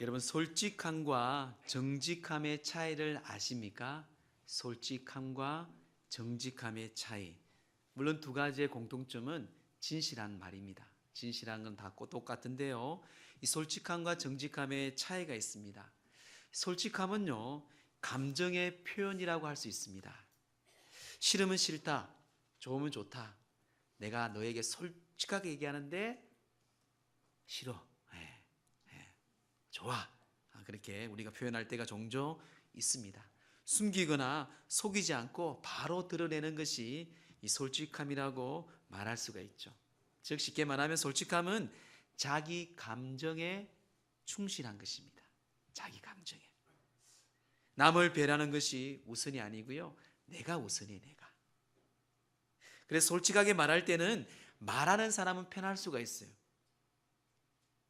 여러분, 솔직함과 정직함의 차이를 아십니까? 솔직함과 정직함의 차이. 물론 두 가지의 공통점은 진실한 말입니다. 진실한 건 다 똑같은데요. 이 솔직함과 정직함의 차이가 있습니다. 솔직함은요, 감정의 표현이라고 할 수 있습니다. 싫으면 싫다, 좋으면 좋다. 내가 너에게 솔직하게 얘기하는데 싫어, 좋아. 그렇게 우리가 표현할 때가 종종 있습니다. 숨기거나 속이지 않고 바로 드러내는 것이 이 솔직함이라고 말할 수가 있죠. 즉 쉽게 말하면 솔직함은 자기 감정에 충실한 것입니다. 자기 감정에. 남을 배려하는 것이 우선이 아니고요. 내가 우선이에요, 내가. 그래서 솔직하게 말할 때는 말하는 사람은 편할 수가 있어요.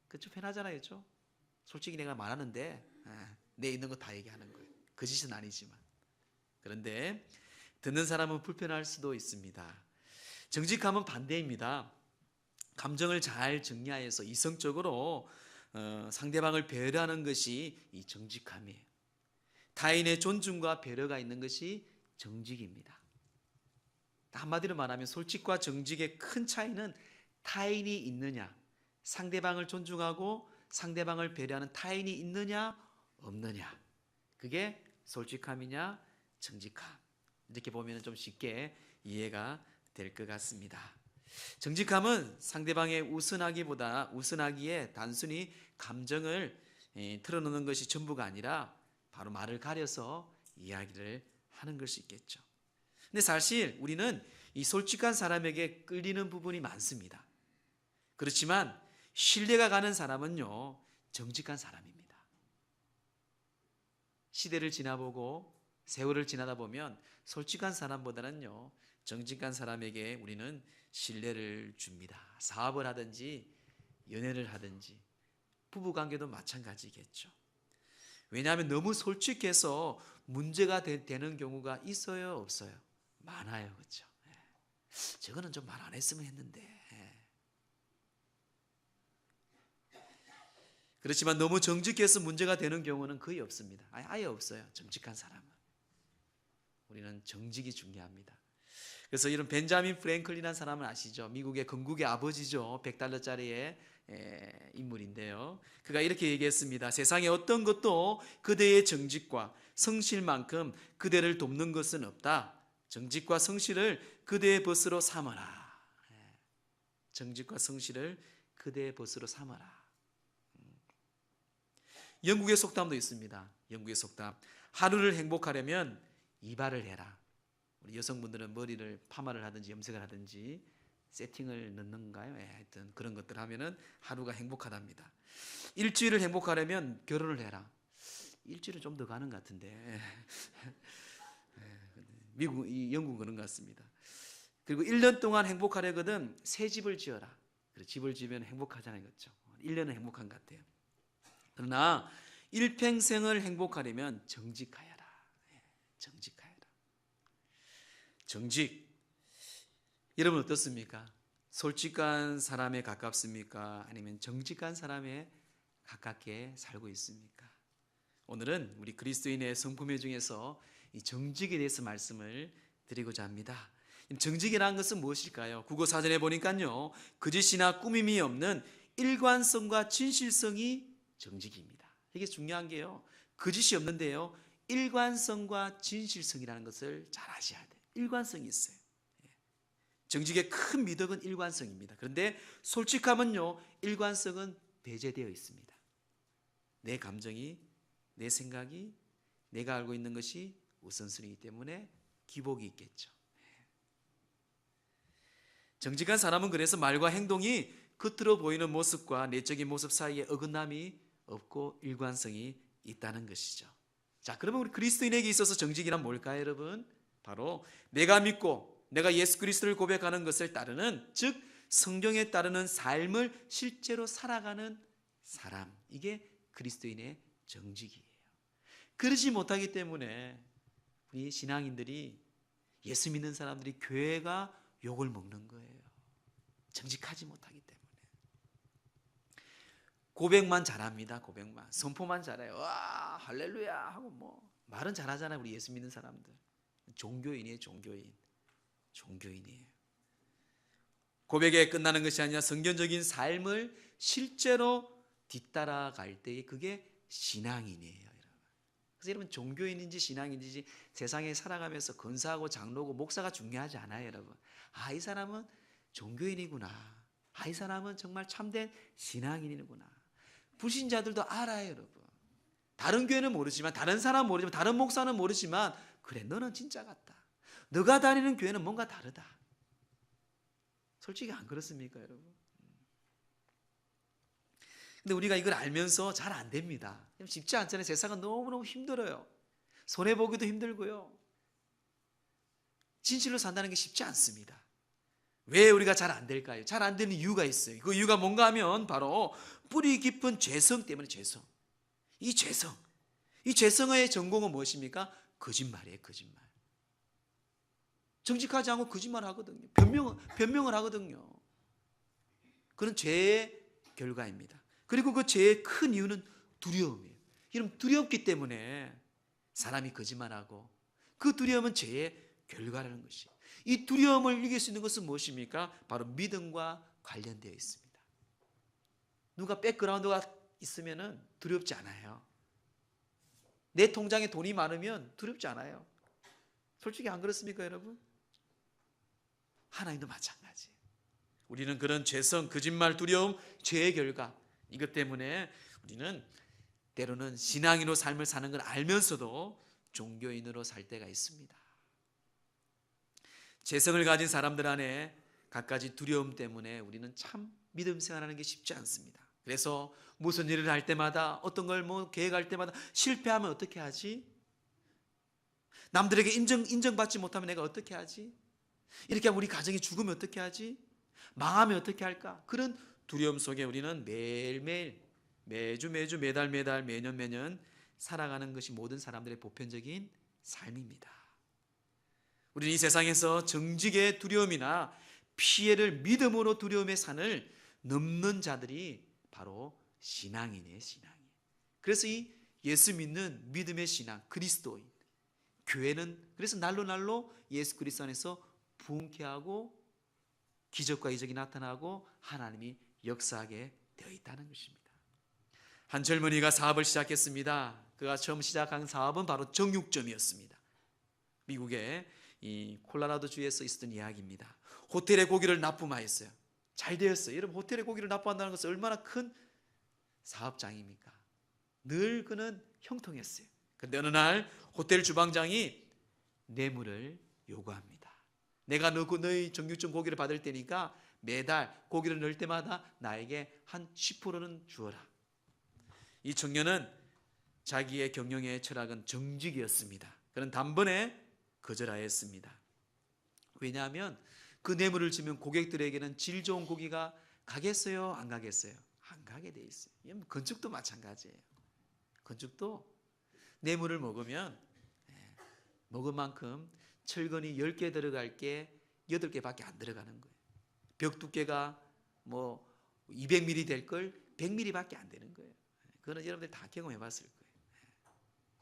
그렇죠? 편하잖아요. 그렇죠? 솔직히 내가 말하는데 내 있는 거 다 얘기하는 거예요. 거짓은 아니지만. 그런데 듣는 사람은 불편할 수도 있습니다. 정직함은 반대입니다. 감정을 잘 정리하여서 이성적으로 상대방을 배려하는 것이 이 정직함이에요. 타인의 존중과 배려가 있는 것이 정직입니다. 한마디로 말하면 솔직과 정직의 큰 차이는 타인이 있느냐, 상대방을 존중하고 상대방을 배려하는 타인이 있느냐 없느냐, 그게 솔직함이냐 정직함. 이렇게 보면 좀 쉽게 이해가 될 것 같습니다. 정직함은 상대방의 우선하기에 단순히 감정을 틀어놓는 것이 전부가 아니라 바로 말을 가려서 이야기를 하는 것이 있겠죠. 근데 사실 우리는 이 솔직한 사람에게 끌리는 부분이 많습니다. 그렇지만 신뢰가 가는 사람은요, 정직한 사람입니다. 시대를 지나보고 세월을 지나다 보면 솔직한 사람보다는요, 정직한 사람에게 우리는 신뢰를 줍니다. 사업을 하든지 연애를 하든지 부부관계도 마찬가지겠죠. 왜냐하면 너무 솔직해서 문제가 되는 경우가 있어요, 없어요? 많아요. 그렇죠? 저거는 좀 말 안 했으면 했는데. 그렇지만 너무 정직해서 문제가 되는 경우는 거의 없습니다. 아예 없어요. 정직한 사람은. 우리는 정직이 중요합니다. 그래서 이런 벤자민 프랭클린이라는 사람을 아시죠? 미국의 건국의 아버지죠. $100짜리의 인물인데요. 그가 이렇게 얘기했습니다. 세상에 어떤 것도 그대의 정직과 성실만큼 그대를 돕는 것은 없다. 정직과 성실을 그대의 벗으로 삼아라. 정직과 성실을 그대의 벗으로 삼아라. 영국의 속담도 있습니다. 영국의 속담. 하루를 행복하려면 이발을 해라. 우리 여성분들은 머리를 파마를 하든지 염색을 하든지 세팅을 넣는가요? 하여튼 그런 것들 하면은 하루가 행복하답니다. 일주일을 행복하려면 결혼을 해라. 일주일은 좀 더 가는 것 같은데. 영국은 그런 것 같습니다. 그리고 1년 동안 행복하려거든 새 집을 지어라. 집을 지으면 행복하잖아요. 그렇죠? 1년은 행복한 것 같아요. 그러나 일평생을 행복하려면 정직하여라. 정직하여라. 정직. 여러분 어떻습니까? 솔직한 사람에 가깝습니까? 아니면 정직한 사람에 가깝게 살고 있습니까? 오늘은 우리 그리스도인의 성품의 중에서 이 정직에 대해서 말씀을 드리고자 합니다. 정직이라는 것은 무엇일까요? 국어사전에 보니까요, 거짓이나 꾸밈이 없는 일관성과 진실성이 정직입니다. 이게 중요한 게요, 거짓이 없는데요, 일관성과 진실성이라는 것을 잘 아셔야 돼요. 일관성이 있어요. 정직의 큰 미덕은 일관성입니다. 그런데 솔직함은요, 일관성은 배제되어 있습니다. 내 감정이, 내 생각이, 내가 알고 있는 것이 우선순위이기 때문에 기복이 있겠죠. 정직한 사람은 그래서 말과 행동이 겉으로 보이는 모습과 내적인 모습 사이에 어긋남이 없고 일관성이 있다는 것이죠. 자, 그러면 우리 그리스도인에게 있어서 정직이란 뭘까요, 여러분? 바로 내가 믿고 내가 예수 그리스도를 고백하는 것을 따르는, 즉 성경에 따르는 삶을 실제로 살아가는 사람, 이게 그리스도인의 정직이에요. 그러지 못하기 때문에 우리 신앙인들이, 예수 믿는 사람들이 교회가 욕을 먹는 거예요. 정직하지 못하기 때문에. 고백만 잘합니다. 고백만. 선포만 잘해요. 와, 할렐루야 하고 뭐 말은 잘하잖아요. 우리 예수 믿는 사람들. 종교인이에요. 종교인이에요. 고백에 끝나는 것이 아니라 성경적인 삶을 실제로 뒤따라갈 때에 그게 신앙인이에요. 여러분. 그래서 여러분 종교인인지 신앙인인지 세상에 살아가면서 권사하고 장로고 목사가 중요하지 않아요. 여러분. 아, 이 사람은 종교인이구나. 아, 이 사람은 정말 참된 신앙인이구나. 불신자들도 알아요. 여러분. 다른 교회는 모르지만, 다른 사람은 모르지만, 다른 목사는 모르지만, 그래 너는 진짜 같다. 너가 다니는 교회는 뭔가 다르다. 솔직히 안 그렇습니까, 여러분? 근데 우리가 이걸 알면서 잘 안 됩니다. 쉽지 않잖아요. 세상은 너무너무 힘들어요. 손해보기도 힘들고요. 진실로 산다는 게 쉽지 않습니다. 왜 우리가 잘 안 될까요? 잘 안 되는 이유가 있어요. 그 이유가 뭔가 하면 바로 뿌리 깊은 죄성 때문에. 죄성. 이 죄성의 전공은 무엇입니까? 거짓말이에요. 거짓말. 정직하지 않고 거짓말을 하거든요. 변명을 하거든요. 그런 죄의 결과입니다. 그리고 그 죄의 큰 이유는 두려움이에요. 여러분, 두렵기 때문에 사람이 거짓말하고, 그 두려움은 죄의 결과라는 것이에요. 이 두려움을 이길 수 있는 것은 무엇입니까? 바로 믿음과 관련되어 있습니다. 누가 백그라운드가 있으면 두렵지 않아요. 내 통장에 돈이 많으면 두렵지 않아요. 솔직히 안 그렇습니까, 여러분? 하나님도 마찬가지예요. 우리는 그런 죄성, 거짓말, 두려움, 죄의 결과, 이것 때문에 우리는 때로는 신앙인으로 삶을 사는 걸 알면서도 종교인으로 살 때가 있습니다. 죄성을 가진 사람들 안에 갖가지 두려움 때문에 우리는 참 믿음 생활하는 게 쉽지 않습니다. 그래서 무슨 일을 할 때마다, 어떤 걸 계획할 때마다 실패하면 어떻게 하지? 남들에게 인정받지 못하면 내가 어떻게 하지? 이렇게 하면 우리 가정이 죽으면 어떻게 하지? 망하면 어떻게 할까? 그런 두려움 속에 우리는 매일매일, 매주 매달 매년 살아가는 것이 모든 사람들의 보편적인 삶입니다. 우리는 이 세상에서 정직의 두려움이나 피해를 믿음으로 두려움의 산을 넘는 자들이 바로 신앙인이에요. 신앙인. 그래서 이 예수 믿는 믿음의 신앙, 그리스도인, 교회는 그래서 날로 예수 그리스도 안에서 부흥케 하고 기적과 이적이 나타나고 하나님이 역사하게 되어 있다는 것입니다. 한 젊은이가 사업을 시작했습니다. 그가 처음 시작한 사업은 바로 정육점이었습니다. 미국의 이 콜로라도 주에서 있었던 이야기입니다. 호텔에 고기를 납품하였어요. 잘 되었어요. 여러분, 호텔에 고기를 납품한다는 것은 얼마나 큰 사업장입니까? 늘 그는 형통했어요. 그런데 어느 날 호텔 주방장이 뇌물을 요구합니다. 내가 너희 정육점 고기를 받을 테니까 매달 고기를 넣을 때마다 나에게 한 10%는 주어라. 이 청년은 자기의 경영의 철학은 정직이었습니다. 그는 단번에 거절하였습니다. 왜냐하면 그 뇌물을 주면 고객들에게는 질 좋은 고기가 가겠어요? 안 가겠어요? 안 가게 돼 있어요. 건축도 마찬가지예요. 건축도 뇌물을 먹으면 먹은 만큼 철근이 10개 들어갈 게 8개밖에 안 들어가는 거예요. 벽 두께가 200mm 될 걸 100mm밖에 안 되는 거예요. 그거는 여러분들 다 경험해 봤을 거예요.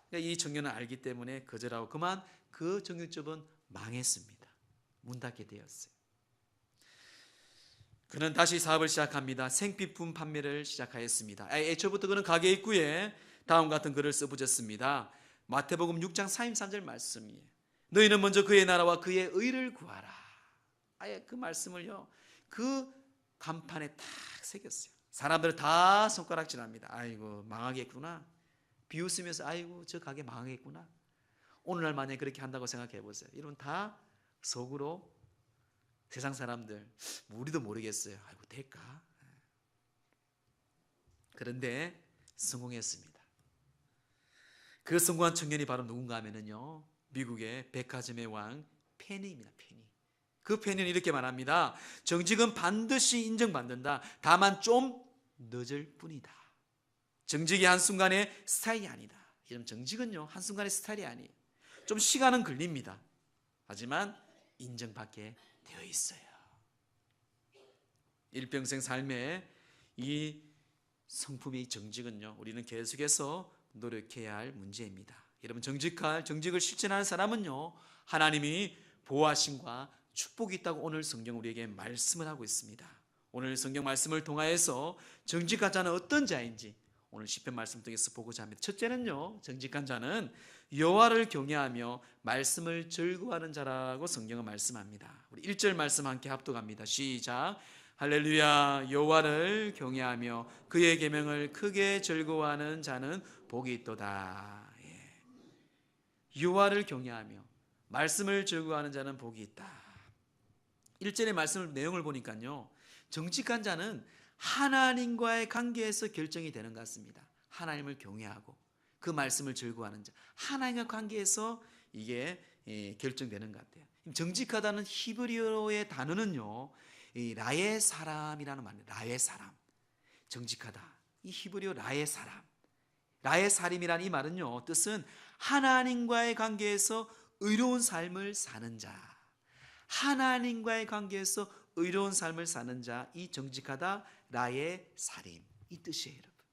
그러니까 이 청년은 알기 때문에 거절하고 그만 그 정육점은 망했습니다. 문 닫게 되었어요. 그는 다시 사업을 시작합니다. 생필품 판매를 시작하였습니다. 애초부터 그는 가게 입구에 다음 같은 글을 써붙였습니다. 마태복음 6장 43절 말씀이에요. 너희는 먼저 그의 나라와 그의 의를 구하라. 아예 그 말씀을요, 그 간판에 딱 새겼어요. 사람들 다 손가락질합니다. 아이고 망하겠구나. 비웃으면서 아이고 저 가게 망하겠구나. 오늘날 만약에 그렇게 한다고 생각해 보세요. 여러분 다 속으로 세상 사람들 우리도 모르겠어요. 아이고 될까? 그런데 성공했습니다. 그 성공한 청년이 바로 누군가 하면은요, 미국의 백화점의 왕 페니입니다. 페니. 그 페니는 이렇게 말합니다. 정직은 반드시 인정받는다. 다만 좀 늦을 뿐이다. 정직이 한순간의 스타일이 아니다. 이런 정직은요, 한순간의 스타일이 아니에요. 좀 시간은 걸립니다. 하지만 인정받게 되어 있어요. 일평생 삶에 이 성품의 정직은요, 우리는 계속해서 노력해야 할 문제입니다. 여러분, 정직을 실천하는 사람은요, 하나님이 보호하심과 축복이 있다고 오늘 성경 우리에게 말씀을 하고 있습니다. 오늘 성경 말씀을 통하여서 정직한 자는 어떤 자인지 오늘 시편 말씀 통해서 보고자 합니다. 첫째는요, 정직한 자는 여호와를 경외하며 말씀을 즐거워하는 자라고 성경은 말씀합니다. 우리 1절 말씀 함께 합독합니다. 시작. 할렐루야. 여호와를 경외하며 그의 계명을 크게 즐거워하는 자는 복이 있도다. 여호와를 경외하며 말씀을 즐거워하는 자는 복이 있다. 1절의 말씀을 내용을 보니까요, 정직한 자는 하나님과의 관계에서 결정이 되는 것 같습니다. 하나님을 경외하고 그 말씀을 즐거워하는 자, 하나님과 관계에서 이게 결정되는 것 같아요. 정직하다는 히브리어의 단어는요, 라의 사람이라는 말입니다. 라의 사람, 정직하다. 이 히브리어 라의 사람, 라의 사림이라는 이 말은요, 뜻은 하나님과의 관계에서 의로운 삶을 사는 자, 하나님과의 관계에서 의로운 삶을 사는 자, 이 정직하다, 라의 사림, 이 뜻이에요, 여러분.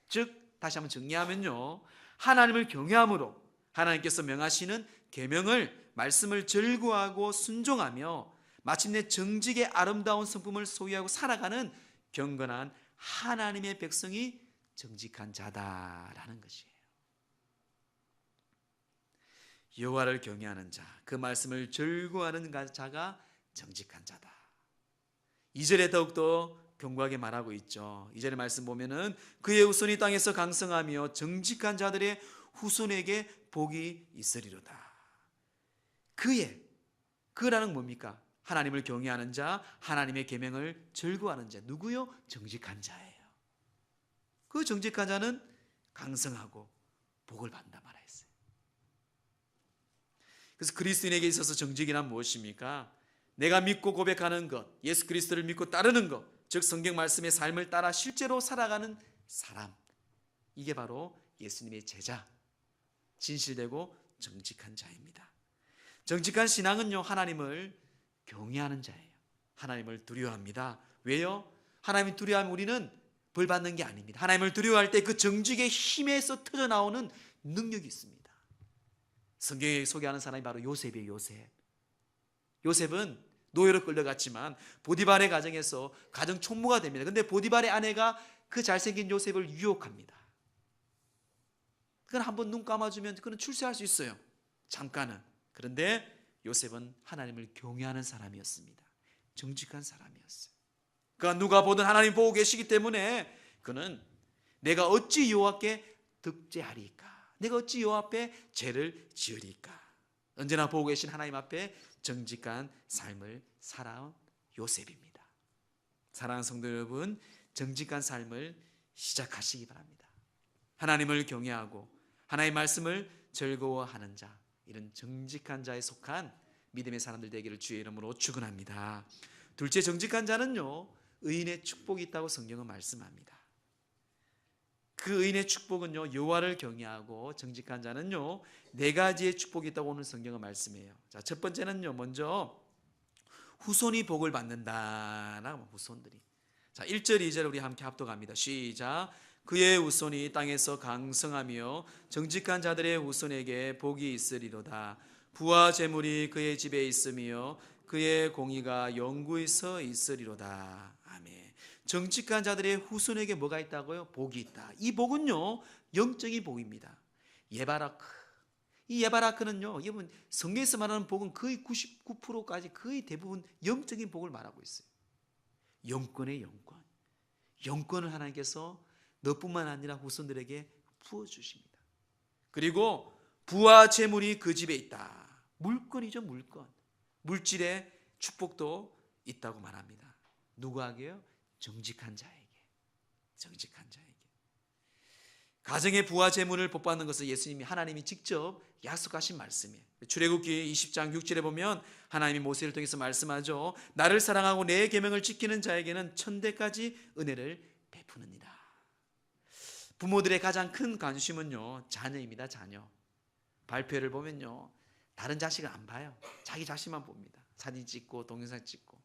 즉 다시 한번 정리하면요, 하나님을 경외함으로 하나님께서 명하시는 계명을, 말씀을 즐거워하고 순종하며 마침내 정직의 아름다운 성품을 소유하고 살아가는 경건한 하나님의 백성이 정직한 자다라는 것이에요. 여호와를 경외하는 자, 그 말씀을 즐거워하는 자가 정직한 자다. 2절에 더욱더 견고하게 말하고 있죠. 2절의 말씀 보면은 그의 후손이 땅에서 강성하며 정직한 자들의 후손에게 복이 있으리로다. 그라는 뭡니까? 하나님을 경외하는 자, 하나님의 계명을 즐거워하는 자. 누구요? 정직한 자예요. 그 정직한 자는 강성하고 복을 받는다 말했어요. 그래서 그리스도인에게 있어서 정직이란 무엇입니까? 내가 믿고 고백하는 것, 예수 그리스도를 믿고 따르는 것, 즉 성경 말씀의 삶을 따라 실제로 살아가는 사람, 이게 바로 예수님의 제자, 진실되고 정직한 자입니다. 정직한 신앙은요, 하나님을 경외하는 자예요. 하나님을 두려워합니다. 왜요? 하나님을 두려워하면 우리는 벌 받는 게 아닙니다. 하나님을 두려워할 때 그 정직의 힘에서 터져나오는 능력이 있습니다. 성경에 소개하는 사람이 바로 요셉이에요. 요셉은 노예로 끌려갔지만 보디발의 가정에서 가정 총무가 됩니다. 그런데 보디발의 아내가 그 잘생긴 요셉을 유혹합니다. 그건 한번 눈 감아주면 그는 출세할 수 있어요, 잠깐은. 그런데 요셉은 하나님을 경외하는 사람이었습니다. 정직한 사람이었어요. 그가 누가 보든 하나님 보고 계시기 때문에 그는 내가 어찌 여호와께 득죄하리까, 내가 어찌 여호와 앞에 죄를 지으리까, 언제나 보고 계신 하나님 앞에 정직한 삶을 살아온 요셉입니다. 사랑하는 성도 여러분, 정직한 삶을 시작하시기 바랍니다. 하나님을 경외하고 하나님의 말씀을 즐거워하는 자, 이런 정직한 자에 속한 믿음의 사람들 되기를 주의 이름으로 축원합니다. 둘째, 정직한 자는요, 의인의 축복이 있다고 성경은 말씀합니다. 그 의인의 축복은요, 여호와를 경외하고 정직한 자는요, 네 가지의 축복이 있다고 오늘 성경은 말씀해요. 자, 첫 번째는요, 먼저 후손이 복을 받는다라고, 후손들이. 자, 1절 2절 우리 함께 합독합니다. 시작. 그의 후손이 땅에서 강성하며 정직한 자들의 후손에게 복이 있으리로다. 부와 재물이 그의 집에 있으며 그의 공의가 영구히 서 있으리로다. 아멘. 정직한 자들의 후손에게 뭐가 있다고요? 복이 있다. 이 복은요, 영적인 복입니다. 예바라크. 이 예바라크는요, 여러분 성경에서 말하는 복은 거의 99%까지 거의 대부분 영적인 복을 말하고 있어요. 영권의 영권. 영권을 하나님께서 너뿐만 아니라 후손들에게 부어주십니다. 그리고 부와 재물이 그 집에 있다. 물건이죠, 물건. 물질의 축복도 있다고 말합니다. 누구에게요? 정직한 자에게. 정직한 자에게. 가정의 부와 재물을 복받는 것은 예수님이, 하나님이 직접 약속하신 말씀이에요. 출애굽기 20장 6절에 보면 하나님이 모세를 통해서 말씀하죠. 나를 사랑하고 내 계명을 지키는 자에게는 천대까지 은혜를 베푸느니라. 부모들의 가장 큰 관심은요, 자녀입니다. 자녀. 발표를 보면요, 다른 자식을 안 봐요. 자기 자식만 봅니다. 사진 찍고 동영상 찍고.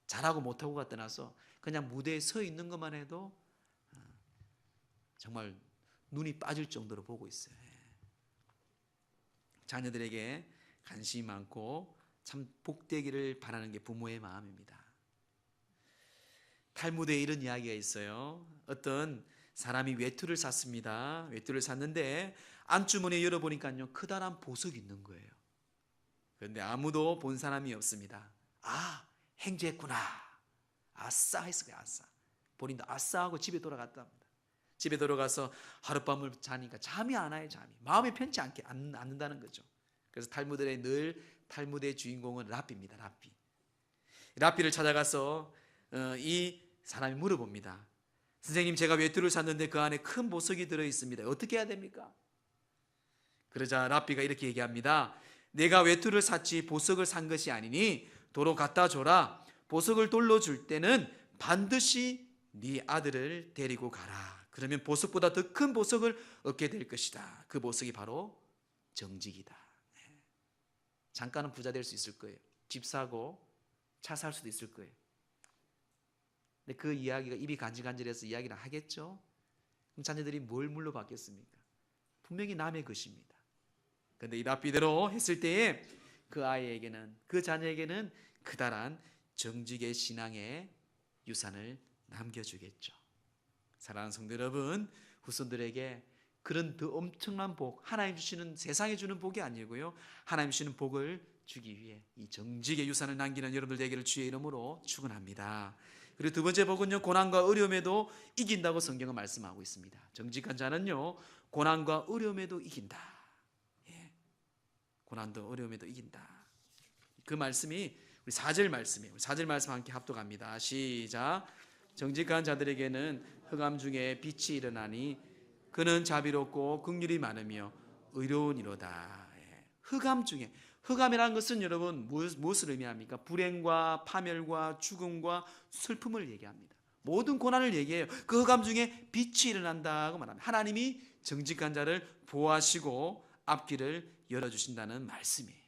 잘하고 못하고가 떠나서 그냥 무대에 서 있는 것만 해도 정말 눈이 빠질 정도로 보고 있어요. 자녀들에게 관심이 많고 참 복되기를 바라는 게 부모의 마음입니다. 탈무드에 이런 이야기가 있어요. 어떤 사람이 외투를 샀습니다. 외투를 샀는데 안주머니에 열어보니까요, 크다란 보석이 있는 거예요. 그런데 아무도 본 사람이 없습니다. 아, 행주했구나. 아싸 했을 거예요. 아싸. 본인도 아싸 하고 집에 돌아갔답니다. 집에 들어가서 하룻밤을 자니까 잠이 안 와요. 잠이. 마음이 편치 않는다는 거죠. 그래서 탈무드의 주인공은 랍비입니다. 랍비를 찾아가서 이 사람이 물어봅니다. 선생님, 제가 외투를 샀는데 그 안에 큰 보석이 들어있습니다. 어떻게 해야 됩니까? 그러자 랍비가 이렇게 얘기합니다. 내가 외투를 샀지 보석을 산 것이 아니니 도로 갖다 줘라. 보석을 돌려줄 때는 반드시 네 아들을 데리고 가라. 그러면 보석보다 더 큰 보석을 얻게 될 것이다. 그 보석이 바로 정직이다. 잠깐은 부자 될 수 있을 거예요. 집 사고 차 살 수도 있을 거예요. 근데 그 이야기가 입이 간질간질해서 이야기를 하겠죠. 그럼 자녀들이 뭘 물려받겠습니까? 분명히 남의 것입니다. 그런데 이 랍비대로 했을 때에 그 아이에게는, 그 자녀에게는 그다란 정직의 신앙의 유산을 남겨주겠죠. 사랑하는 성도 여러분, 후손들에게 그런 더 엄청난 복, 하나님 주시는, 세상에 주는 복이 아니고요, 하나님 주시는 복을 주기 위해 이 정직의 유산을 남기는 여러분들 되기를 주의 이름으로 축원합니다. 그리고 두 번째 복은요, 고난과 어려움에도 이긴다고 성경은 말씀하고 있습니다. 정직한 자는요, 고난과 어려움에도 이긴다. 고난도 어려움에도 이긴다. 그 말씀이 우리 4절 말씀이에요. 4절 말씀 함께 합독합니다. 시작. 정직한 자들에게는 흑암 중에 빛이 일어나니 그는 자비롭고 긍휼이 많으며 의로우니로다. 흑암 중에, 흑암이라는 것은 여러분 무엇을 의미합니까? 불행과 파멸과 죽음과 슬픔을 얘기합니다. 모든 고난을 얘기해요. 그 흑암 중에 빛이 일어난다고 말합니다. 하나님이 정직한 자를 보호하시고 앞길을 열어주신다는 말씀이에요.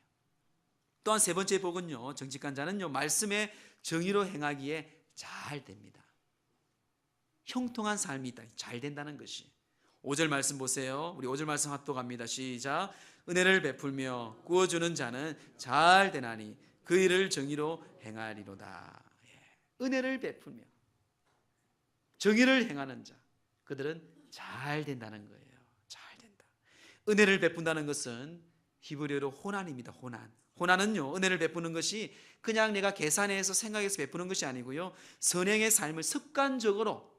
또한 세 번째 복은요, 정직한 자는요, 말씀의 정의로 행하기에 잘 됩니다. 형통한 삶이 있다, 잘 된다는 것이. 5절 말씀 보세요. 우리 5절 말씀 합독합니다. 시작. 은혜를 베풀며 구워주는 자는 잘 되나니 그 일을 정의로 행하리로다. 은혜를 베풀며 정의를 행하는 자, 그들은 잘 된다는 거예요. 잘 된다. 은혜를 베푼다는 것은 히브리어로 호난입니다. 호난은요, 은혜를 베푸는 것이 그냥 내가 계산해서 생각해서 베푸는 것이 아니고요, 선행의 삶을 습관적으로,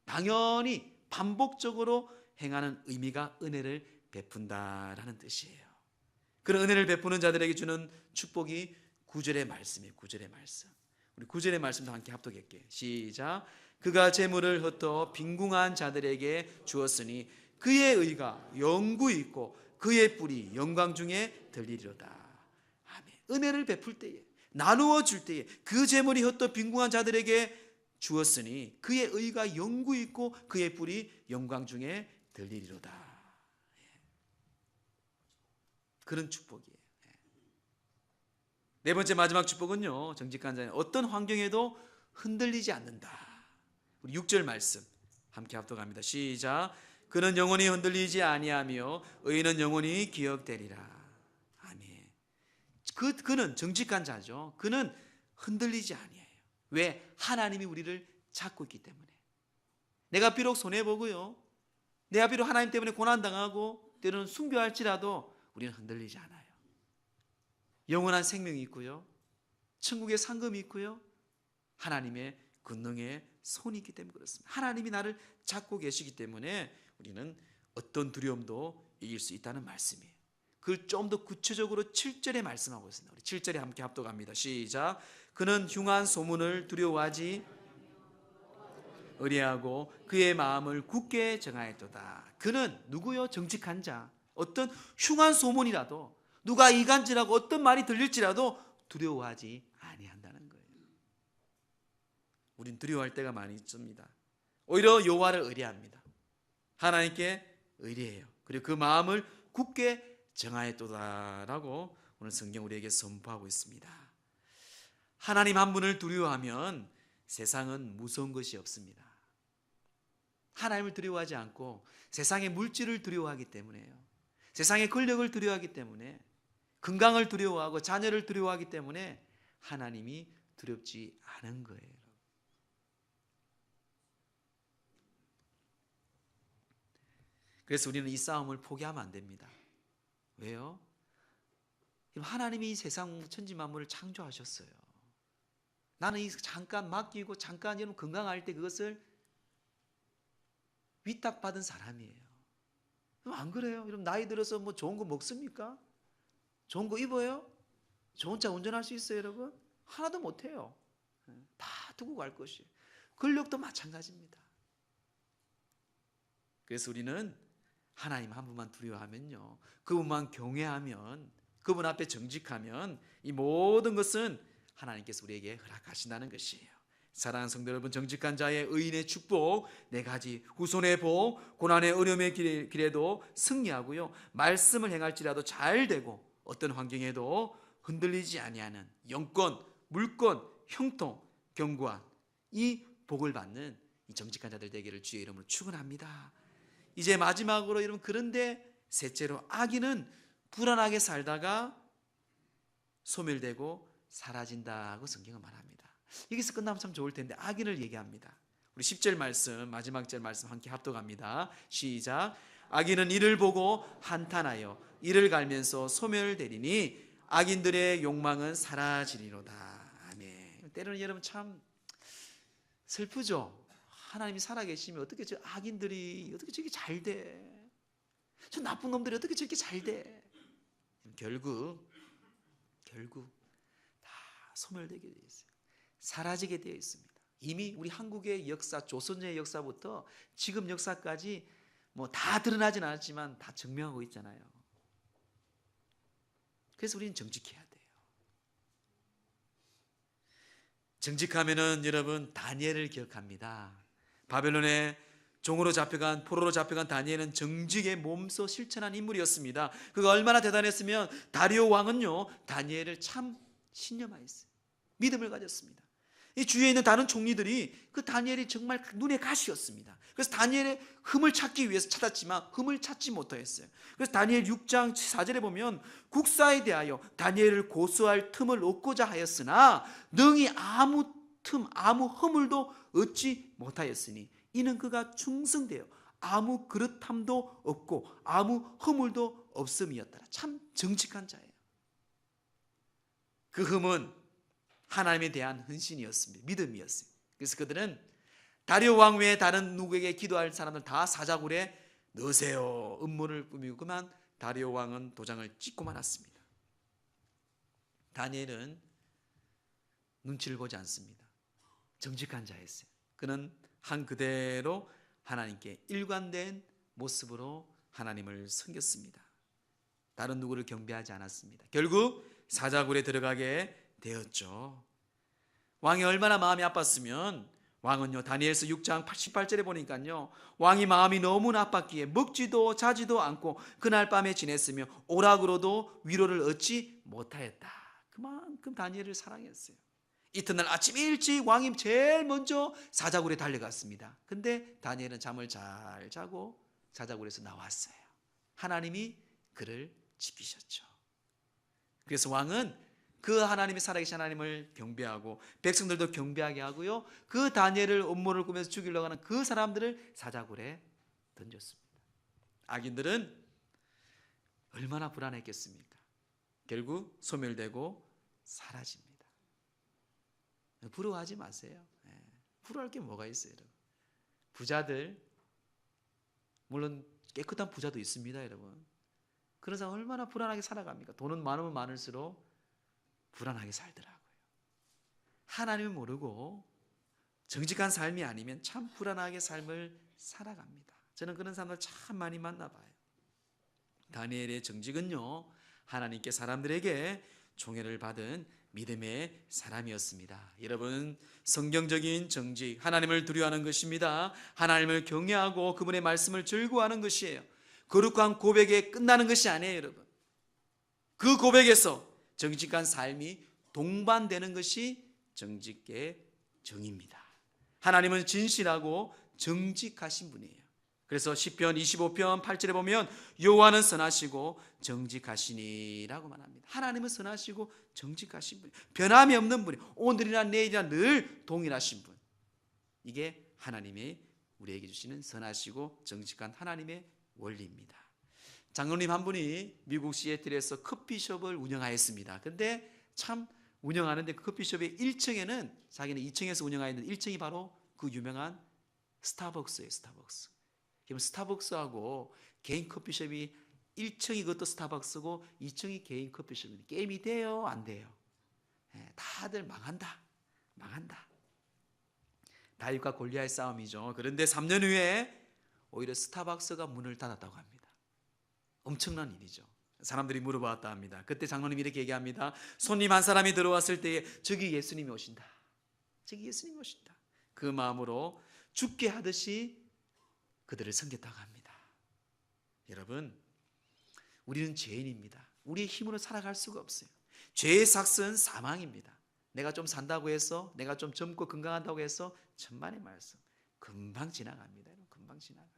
당연히 반복적으로 행하는 의미가 은혜를 베푼다라는 뜻이에요. 그런 은혜를 베푸는 자들에게 주는 축복이 9절의 말씀이에요. 9절의 말씀. 우리 9절의 말씀도 함께 합독할게요. 시작. 그가 재물을 흩어 빈궁한 자들에게 주었으니 그의 의가 영구히 있고 그의 뿔이 영광 중에 들리리로다. 아멘. 은혜를 베풀 때에, 나누어 줄 때에 그 재물이 흩어 빈궁한 자들에게 주었으니 그의 의가 영구히 있고 그의 뿔이 영광 중에 들리리로다. 그런 축복이에요. 네 번째 마지막 축복은요, 정직한 자는 어떤 환경에도 흔들리지 않는다. 우리 6절 말씀 함께 합독합니다. 시작. 그는 영원히 흔들리지 아니하며 의인은 영원히 기억되리라. 아멘. 그는 정직한 자죠. 그는 흔들리지 아니해요. 왜? 하나님이 우리를 찾고 있기 때문에. 내가 비록 손해보고요, 내가 비록 하나님 때문에 고난당하고 때로는 순교할지라도 우리는 흔들리지 않아요. 영원한 생명이 있고요, 천국의 상금이 있고요, 하나님의 권능의 손이 있기 때문에 그렇습니다. 하나님이 나를 찾고 계시기 때문에 우리는 어떤 두려움도 이길 수 있다는 말씀이에요. 그걸 좀 더 구체적으로 7절에 말씀하고 있습니다. 우리 7절에 함께 합독합니다. 시작. 그는 흉한 소문을 두려워하지 의리하고 그의 마음을 굳게 정하였도다. 그는 누구요? 정직한 자. 어떤 흉한 소문이라도, 누가 이간질하고 어떤 말이 들릴지라도 두려워하지 아니한다는 거예요. 우린 두려워할 때가 많이 있습니다. 오히려 여호와를 의뢰합니다. 하나님께 의뢰해요. 그리고 그 마음을 굳게 정하였도다라고 오늘 성경 우리에게 선포하고 있습니다. 하나님 한 분을 두려워하면 세상은 무서운 것이 없습니다. 하나님을 두려워하지 않고 세상의 물질을 두려워하기 때문에요. 세상의 권력을 두려워하기 때문에, 건강을 두려워하고 자녀를 두려워하기 때문에 하나님이 두렵지 않은 거예요. 그래서 우리는 이 싸움을 포기하면 안 됩니다. 왜요? 하나님이 이 세상 천지 만물을 창조하셨어요. 나는 이 잠깐 맡기고 잠깐 여러분 건강할 때 그것을 위탁받은 사람이에요. 안 그래요? 여러분 나이 들어서 뭐 좋은 거 먹습니까? 좋은 거 입어요? 좋은 차 운전할 수 있어요, 여러분? 하나도 못해요. 다 두고 갈 것이에요. 권력도 마찬가지입니다. 그래서 우리는 하나님 한 분만 두려워하면요, 그분만 경외하면, 그분 앞에 정직하면 이 모든 것은 하나님께서 우리에게 허락하신다는 것이에요. 사랑하는 성도 여러분, 정직한 자의 의인의 축복 네 가지, 후손의 복, 고난의 어려움의 길에도 승리하고요, 말씀을 행할지라도 잘 되고 어떤 환경에도 흔들리지 아니하는 영권, 물권, 형통, 견고한 이 복을 받는 이 정직한 자들 되기를 주의 이름으로 축원합니다. 이제 마지막으로 여러분, 그런데 셋째로 악인은 불안하게 살다가 소멸되고 사라진다고 성경은 말합니다. 여기서 끝나면 참 좋을 텐데 악인을 얘기합니다. 우리 10절 말씀, 마지막 절 말씀 함께 합독합니다. 시작. 악인은 이를 보고 한탄하여 이를 갈면서 소멸되리니 악인들의 욕망은 사라지리로다. 아멘. 때로는 여러분 참 슬프죠. 하나님이 살아계시면 어떻게 저 악인들이 어떻게 저렇게 잘 돼? 저 나쁜 놈들이 어떻게 저렇게 잘 돼? 결국 다 소멸되게 되어 있어요. 사라지게 되어 있습니다. 이미 우리 한국의 역사, 조선의 역사부터 지금 역사까지 뭐 다 드러나진 않았지만 다 증명하고 있잖아요. 그래서 우리는 정직해야 돼요. 정직하면은 여러분 다니엘을 기억합니다. 바벨론에 종으로 잡혀간, 포로로 잡혀간 다니엘은 정직의 몸소 실천한 인물이었습니다. 그가 얼마나 대단했으면 다리오 왕은요, 다니엘을 참 신념하였어요. 믿음을 가졌습니다. 이 주위에 있는 다른 총리들이 그 다니엘이 정말 눈의 가시였습니다. 그래서 다니엘의 흠을 찾기 위해서 찾았지만 흠을 찾지 못하였어요. 그래서 다니엘 6장 4절에 보면 국사에 대하여 다니엘을 고소할 틈을 얻고자 하였으나 능히 아무 틈, 아무 허물도 얻지 못하였으니 이는 그가 충성되어 아무 그릇함도 없고 아무 허물도 없음이었더라. 참 정직한 자예요. 그 흠은 하나님에 대한 헌신이었습니다. 믿음이었어요. 그래서 그들은 다리오 왕 외에 다른 누구에게 기도할 사람들 다 사자굴에 넣으세요. 음모를 꾸미고 그만 다리오 왕은 도장을 찍고 말았습니다. 다니엘은 눈치를 보지 않습니다. 정직한 자였어요. 그는 한 그대로 하나님께 일관된 모습으로 하나님을 섬겼습니다. 다른 누구를 경배하지 않았습니다. 결국 사자굴에 들어가게 되었죠. 왕이 얼마나 마음이 아팠으면, 왕은요 다니엘서 6장 88절에 보니까요, 왕이 마음이 너무 나빴기에 먹지도 자지도 않고 그날 밤에 지냈으며 오락으로도 위로를 얻지 못하였다. 그만큼 다니엘을 사랑했어요. 이튿날 아침 일찍 왕이 제일 먼저 사자굴에 달려갔습니다. 근데 다니엘은 잠을 잘 자고 사자굴에서 나왔어요. 하나님이 그를 지키셨죠. 그래서 왕은 그 하나님이 살아계신 하나님을 경배하고 백성들도 경배하게 하고요, 그 다니엘을 음모를 꾸며서 죽이려고 하는 그 사람들을 사자굴에 던졌습니다. 악인들은 얼마나 불안했겠습니까? 결국 소멸되고 사라집니다. 부러워하지 마세요. 부러워할 게 뭐가 있어요, 여러분? 부자들, 물론 깨끗한 부자도 있습니다, 여러분. 그런 사람 얼마나 불안하게 살아갑니까? 돈은 많으면 많을수록 불안하게 살더라고요. 하나님을 모르고 정직한 삶이 아니면 참 불안하게 삶을 살아갑니다. 저는 그런 사람들 참 많이 만나봐요. 다니엘의 정직은요, 하나님께 사람들에게 총애를 받은 믿음의 사람이었습니다. 여러분, 성경적인 정직, 하나님을 두려워하는 것입니다. 하나님을 경외하고 그분의 말씀을 즐거워하는 것이에요. 거룩한 고백에 끝나는 것이 아니에요, 여러분. 그 고백에서 정직한 삶이 동반되는 것이 정직의 정의입니다. 하나님은 진실하고 정직하신 분이에요. 그래서 시편 25편 8절에 보면 여호와는 선하시고 정직하시니라고 말합니다. 하나님은 선하시고 정직하신 분, 변함이 없는 분이 오늘이나 내일이나 늘 동일하신 분. 이게 하나님의 우리에게 주시는 선하시고 정직한 하나님의 원리입니다. 장로님 한 분이 미국 시애틀에서 커피숍을 운영하였습니다. 근데 참 운영하는데 그 커피숍의 1층에는 자기는 2층에서 운영하였는데 1층이 바로 그 유명한 스타벅스예요. 스타벅스. 그럼 스타벅스하고 개인 커피숍이 1층이 그것도 스타벅스고 2층이 개인 커피숍입니다. 게임이 돼요? 안 돼요? 다들 망한다. 다윗과 골리앗의 싸움이죠. 그런데 3년 후에 오히려 스타벅스가 문을 닫았다고 합니다. 엄청난 일이죠. 사람들이 물어봤다 합니다. 그때 장로님이 이렇게 얘기합니다. 손님 한 사람이 들어왔을 때에 저기 예수님이 오신다. 저기 예수님이 오신다. 그 마음으로 죽게 하듯이 그들을 섬겼다고 합니다. 여러분, 우리는 죄인입니다. 우리의 힘으로 살아갈 수가 없어요. 죄의 삭은 사망입니다. 내가 좀 산다고 해서, 내가 좀 젊고 건강한다고 해서 천만의 말씀 금방 지나갑니다. 금방 지나가요.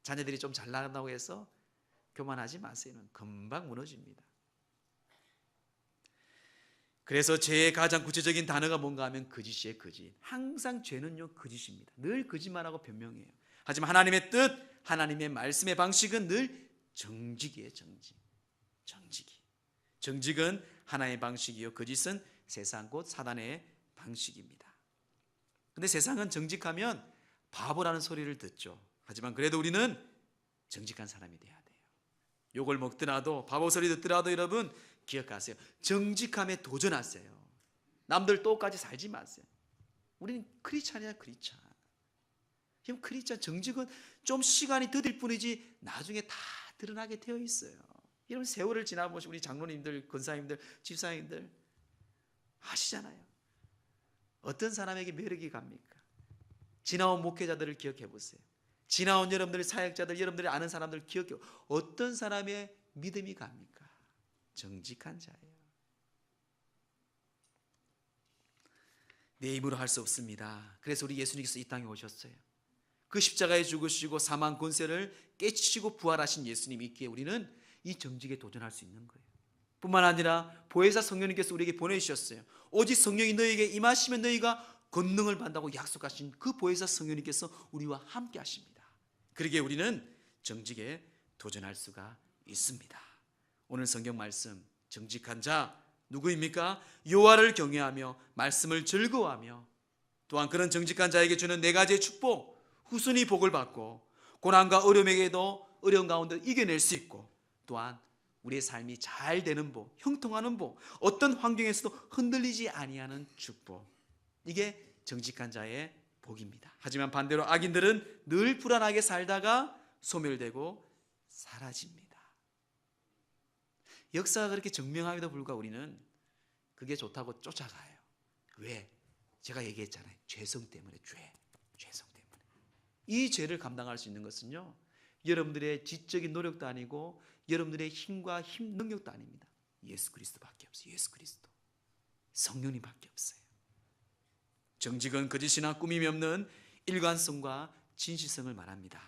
자녀들이 좀 잘 나간다고 해서 교만하지 마세요. 금방 무너집니다. 그래서 죄의 가장 구체적인 단어가 뭔가 하면 거짓이에요. 거짓. 항상 죄는요 거짓입니다. 늘 거짓말하고 변명해요. 하지만 하나님의 뜻, 하나님의 말씀의 방식은 늘 정직이에요. 정직은 하나의 방식이요, 거짓은 세상 곧 사단의 방식입니다. 근데 세상은 정직하면 바보라는 소리를 듣죠. 하지만 그래도 우리는 정직한 사람이 돼야 돼요. 욕을 먹더라도, 바보 소리 듣더라도 여러분 기억하세요. 정직함에 도전하세요. 남들 똑같이 살지 마세요. 우리는 크리스찬이야, 크리스찬. 크리스찬 정직은 좀 시간이 더딜 뿐이지 나중에 다 드러나게 되어 있어요. 여러분 세월을 지나보시고 우리 장로님들, 권사님들, 집사님들 아시잖아요. 어떤 사람에게 매력이 갑니까? 지나온 목회자들을 기억해 보세요. 지나온 여러분들 사역자들, 여러분들이 아는 사람들 기억해 보세요. 어떤 사람의 믿음이 갑니까? 정직한 자예요. 내 힘으로 할 수 없습니다. 그래서 우리 예수님께서 이 땅에 오셨어요. 그 십자가에 죽으시고 사망 권세를 깨치시고 부활하신 예수님이 있기에 우리는 이 정직에 도전할 수 있는 거예요. 뿐만 아니라 보혜사 성령님께서 우리에게 보내주셨어요. 오직 성령이 너희에게 임하시면 너희가 권능을 받는다고 약속하신 그 보혜사 성령님께서 우리와 함께 하십니다. 그러기에 우리는 정직에 도전할 수가 있습니다. 오늘 성경 말씀, 정직한 자 누구입니까? 여호와를 경외하며 말씀을 즐거워하며 또한 그런 정직한 자에게 주는 네 가지의 축복, 후순위 복을 받고 고난과 어려움에게도 어려운 가운데 이겨낼 수 있고 또한 우리의 삶이 잘 되는 복, 형통하는 복, 어떤 환경에서도 흔들리지 아니하는 축복. 이게 정직한 자의 복입니다. 하지만 반대로 악인들은 늘 불안하게 살다가 소멸되고 사라집니다. 역사가 그렇게 증명하기도 불구하고 우리는 그게 좋다고 쫓아가요. 왜? 제가 얘기했잖아요. 죄성 때문에, 죄성 때문에. 이 죄를 감당할 수 있는 것은요, 여러분들의 지적인 노력도 아니고 여러분들의 힘과 능력도 아닙니다. 예수 그리스도밖에 없어요. 예수 그리스도. 성령님밖에 없어요. 정직은 거짓이나 꾸밈이 없는 일관성과 진실성을 말합니다.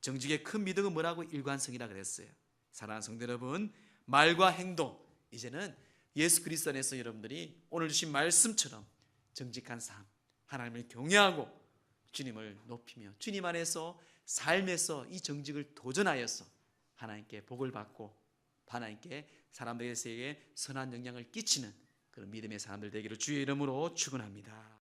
정직의 큰 미덕은 뭐라고? 일관성이라 그랬어요. 사랑하는 성도 여러분, 말과 행동, 이제는 예수 그리스도 안에서 여러분들이 오늘 주신 말씀처럼 정직한 삶, 하나님을 경외하고 주님을 높이며 주님 안에서 삶에서 이 정직을 도전하여서 하나님께 복을 받고 하나님께 사람들에게 선한 영향을 끼치는 그런 믿음의 사람들 되기를 주의 이름으로 축원합니다.